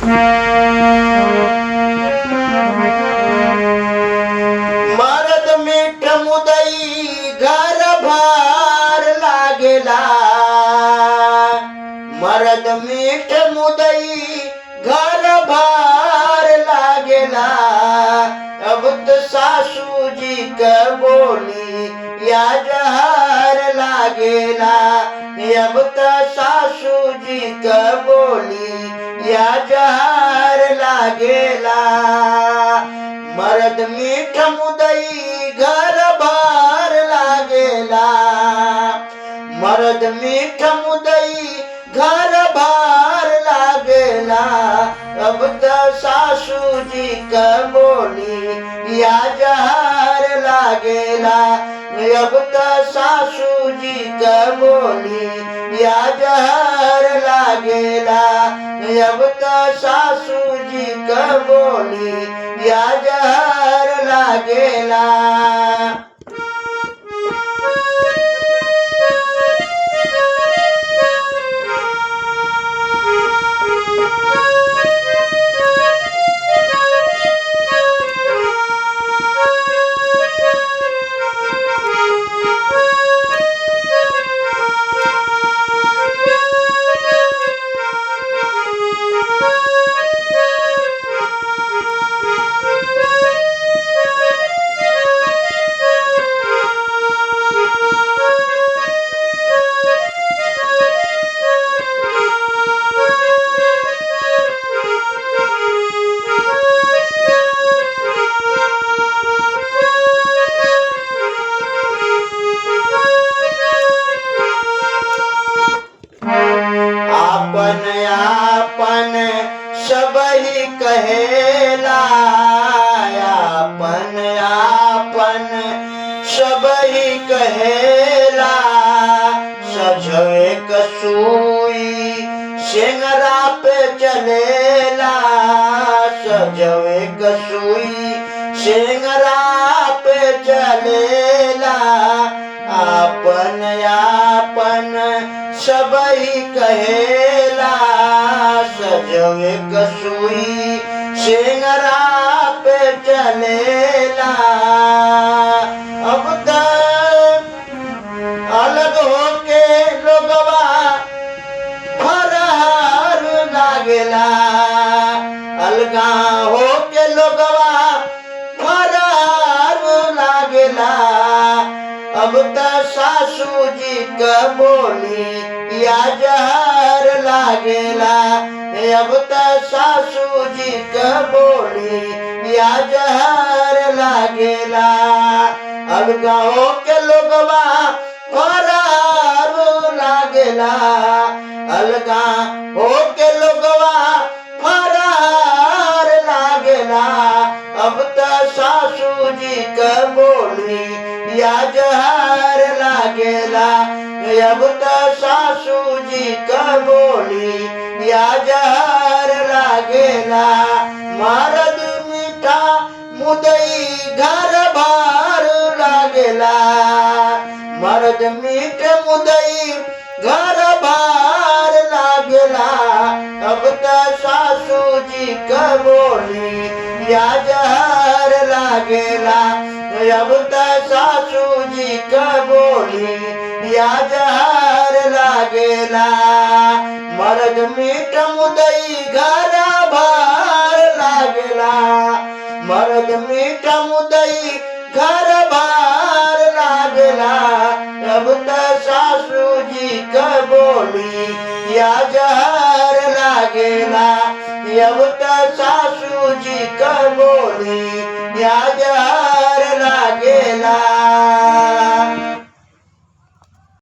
मरद मीठ मुदई घर भार लागेला, मरद मीठ मुदई घर भार लागेला। अब तो सासू जी का बोली या जहर लागेला, अब तो सासू जी का बोली या जहर लागेला। मरद मीठ मुदई घर भार लागेला, मरद मीठ मुदई घर भार लागेला। अब तो सासू जी का बोली या जहर लागेला, अब तो सासू जी का बोली या जहर लागेला, अब तो सासू जी का बोली या जहर लागेला। आपन आपन सबही कहेला, आपन आपन सबही कहेला। सजवे कसूई शेंगरा पे चलेला, सजवे कसूई शेंगरा पे चलेला। आपन आपन सबही कहेला, सजवे कसूई शेंगरा पे चलेला। अब तक अलग होके लोगवा फरहार लागेला, अलगा होके लोगवा फरहार लागेला। अब तो सासू जी का बोली या जहर लागेला, अब तो सासू जी का बोली या जहर लागेला। अलगा होके लोगवा फरार लागेला, अलगा होके लोगवा फरार लागेला। अब तो सासू जी का बोली या जहर लागेला, अब तो सासू जी का बोली या जहर लागेला। मरद मीठा मुदई घर भार लागेला, मरद मीठ मुदई घर भार लागेला। अब तो सासू जी का बोली या जहर लागेला, अब तो सासू जी का बोली या जहर लागेला। मरद मीठ मुदई घर भार लागेला, मरद मीठ मुदई घर भार लागेला। अब तो सासू जी का बोली या जहर लागेला, अब तो सासू जी का बोली या जहर लागेला।